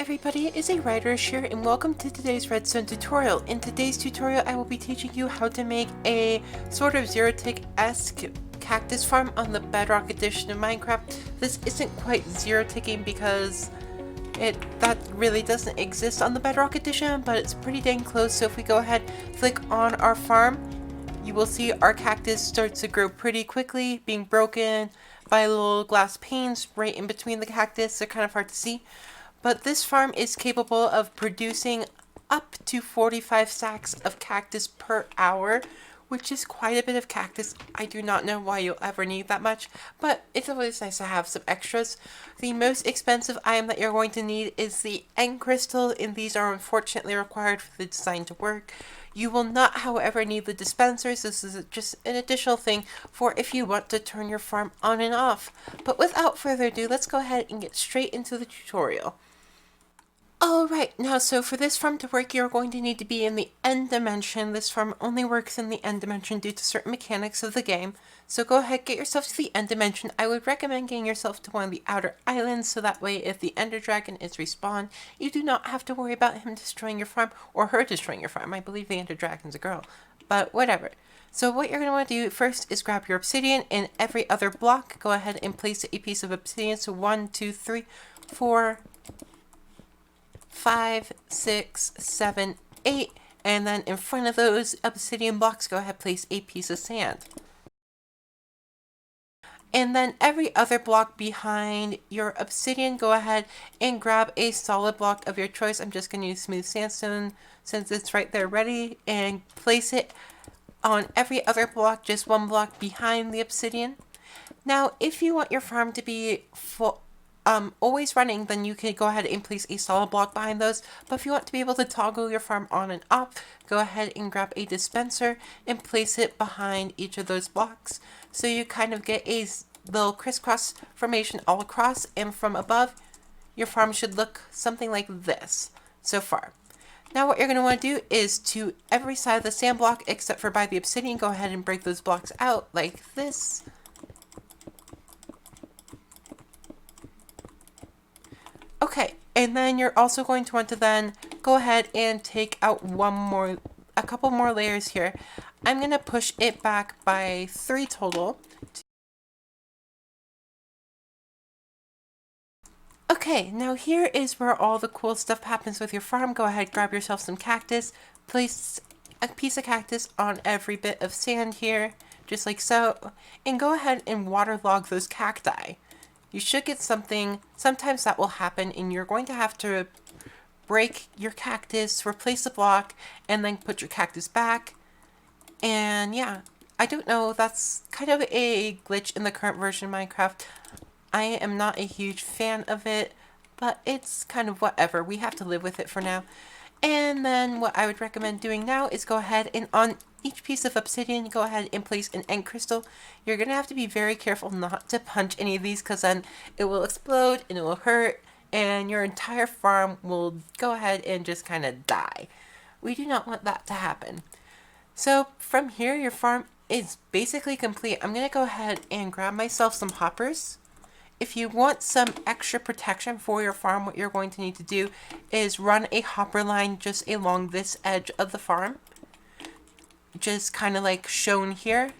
everybody, it is a writer here and welcome to today's Redstone tutorial. In today's tutorial I will be teaching you how to make a sort of zero-tick-esque cactus farm on the Bedrock edition of Minecraft. This isn't quite zero-ticking because that really doesn't exist on the Bedrock edition, but it's pretty dang close. So if we go ahead, click on our farm, you will see our cactus starts to grow pretty quickly, being broken by little glass panes right in between the cactus. They're kind of hard to see. But this farm is capable of producing up to 45 stacks of cactus per hour, which is quite a bit of cactus. I do not know why you'll ever need that much, but it's always nice to have some extras. The most expensive item that you're going to need is the end crystal, and these are unfortunately required for the design to work. You will not, however, need the dispensers. This is just an additional thing for if you want to turn your farm on and off. But without further ado, let's go ahead and get straight into the tutorial. Alright, now so for this farm to work, you're going to need to be in the end dimension. This farm only works in the end dimension due to certain mechanics of the game. So go ahead, get yourself to the end dimension. I would recommend getting yourself to one of the outer islands, so that way if the ender dragon is respawned, you do not have to worry about him destroying your farm, or her destroying your farm. I believe the ender dragon's a girl, but whatever. So what you're going to want to do first is grab your obsidian, and every other block, go ahead and place a piece of obsidian. So 1, 2, 3, 4, 5, 6, 7, 8, and then in front of those obsidian blocks, go ahead, place a piece of sand. And then every other block behind your obsidian, go ahead and grab a solid block of your choice. I'm just going to use smooth sandstone since it's right there ready, and place it on every other block, just one block behind the obsidian. Now, if you want your farm to be always running, then you can go ahead and place a solid block behind those. But if you want to be able to toggle your farm on and off, go ahead and grab a dispenser and place it behind each of those blocks. So you kind of get a little crisscross formation all across, and from above, your farm should look something like this so far. Now what you're going to want to do is to every side of the sand block, except for by the obsidian, go ahead and break those blocks out like this. Okay, and then you're also going to want to then go ahead and take out a couple more layers here. I'm going to push it back by 3 total. Okay, now here is where all the cool stuff happens with your farm. Go ahead, grab yourself some cactus, place a piece of cactus on every bit of sand here, just like so, and go ahead and waterlog those cacti. You should get something. Sometimes that will happen, and you're going to have to break your cactus, replace the block, and then put your cactus back. And yeah, I don't know, that's kind of a glitch in the current version of Minecraft. I am not a huge fan of it, but it's kind of whatever. We have to live with it for now. And then what I would recommend doing now is go ahead and on each piece of obsidian, go ahead and place an end crystal. You're going to have to be very careful not to punch any of these, because then it will explode and it will hurt, and your entire farm will go ahead and just kind of die. We do not want that to happen. So from here, your farm is basically complete. I'm going to go ahead and grab myself some hoppers. If you want some extra protection for your farm, what you're going to need to do is run a hopper line just along this edge of the farm, just kind of like shown here,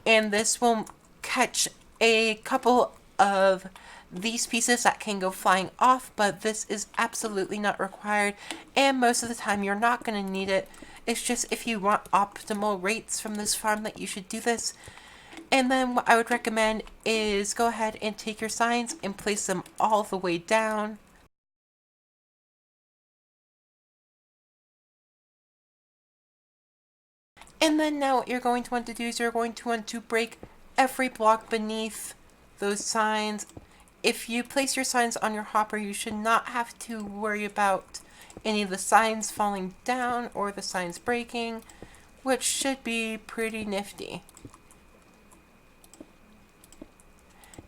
and this will catch a couple of these pieces that can go flying off, but this is absolutely not required, and most of the time you're not going to need it. It's just if you want optimal rates from this farm that you should do this. And then what I would recommend is go ahead and take your signs and place them all the way down. And then now what you're going to want to do is you're going to want to break every block beneath those signs. If you place your signs on your hopper, you should not have to worry about any of the signs falling down or the signs breaking, which should be pretty nifty.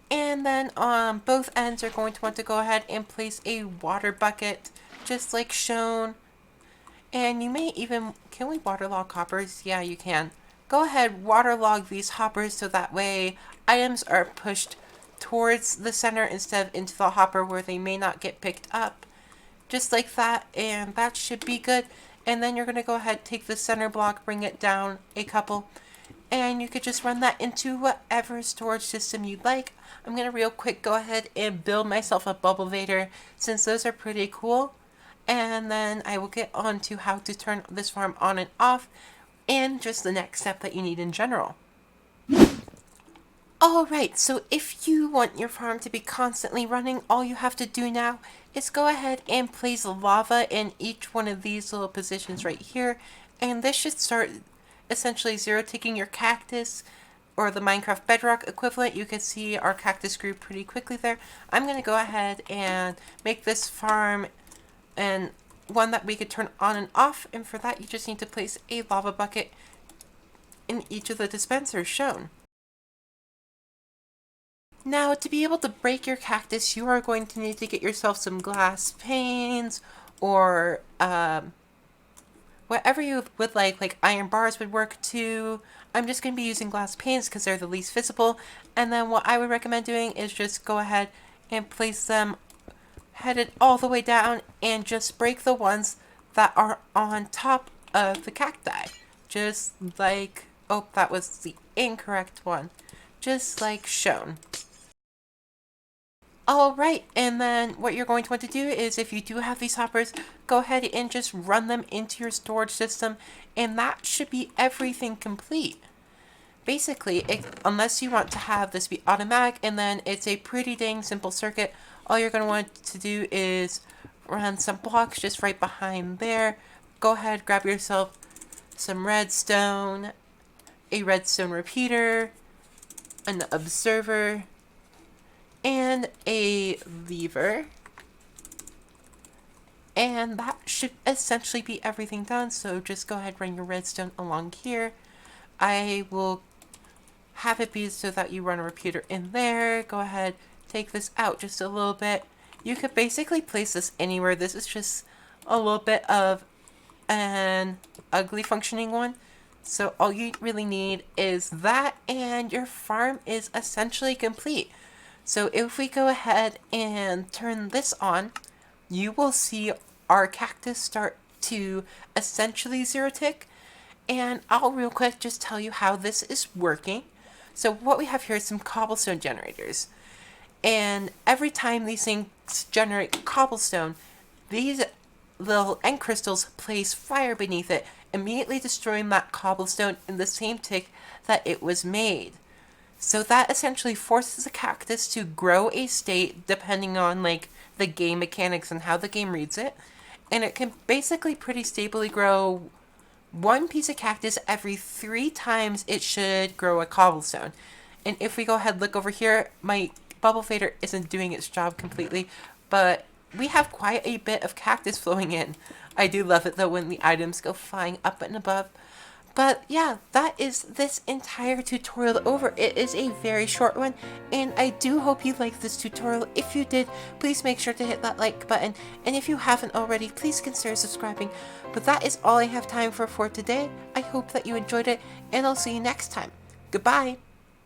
And then on both ends, you're going to want to go ahead and place a water bucket, just like shown. And you may even, can we waterlog hoppers? Yeah, you can. Go ahead, waterlog these hoppers so that way items are pushed towards the center instead of into the hopper where they may not get picked up. just like that, and that should be good. And then you're going to go ahead, take the center block, bring it down a couple, and you could just run that into whatever storage system you'd like. I'm going to real quick go ahead and build myself a bubble vader, since those are pretty cool. And then I will get on to how to turn this farm on and off, and just the next step that you need in general. Alright, so if you want your farm to be constantly running, all you have to do now is go ahead and place lava in each one of these little positions right here, and this should start essentially zero-ticking your cactus, or the Minecraft Bedrock equivalent. You can see our cactus grew pretty quickly there. I'm going to go ahead and make this farm and one that we could turn on and off, and for that you just need to place a lava bucket in each of the dispensers shown. Now, to be able to break your cactus, you are going to need to get yourself some glass panes, or whatever you would like iron bars would work too. I'm just going to be using glass panes because they're the least visible, and then what I would recommend doing is just go ahead and place them headed all the way down, and just break the ones that are on top of the cacti. Just like, oh, that was the incorrect one. Just like shown. Alright, and then what you're going to want to do is, if you do have these hoppers, go ahead and just run them into your storage system, and that should be everything complete. Basically, unless you want to have this be automatic, and then it's a pretty dang simple circuit, all you're going to want to do is run some blocks just right behind there. Go ahead, grab yourself some redstone, a redstone repeater, an observer, and a lever, and that should essentially be everything done. So just go ahead, run your redstone along here. I will have it be so that you run a repeater in there. Go ahead, take this out just a little bit. You could basically place this anywhere. This is just a little bit of an ugly functioning one, so all you really need is that, and your farm is essentially complete. So if we go ahead and turn this on, you will see our cactus start to essentially zero tick. And I'll real quick just tell you how this is working. So what we have here is some cobblestone generators. And every time these things generate cobblestone, these little end crystals place fire beneath it, immediately destroying that cobblestone in the same tick that it was made. So that essentially forces the cactus to grow a state depending on the game mechanics and how the game reads it. And it can basically pretty stably grow one piece of cactus every 3 times it should grow a cobblestone. And if we go ahead and look over here, my bubble fader isn't doing its job completely, but we have quite a bit of cactus flowing in. I do love it though when the items go flying up and above. But yeah, that is this entire tutorial over. It is a very short one, and I do hope you liked this tutorial. If you did, please make sure to hit that like button, and if you haven't already, please consider subscribing. But that is all I have time for today. I hope that you enjoyed it, and I'll see you next time. Goodbye!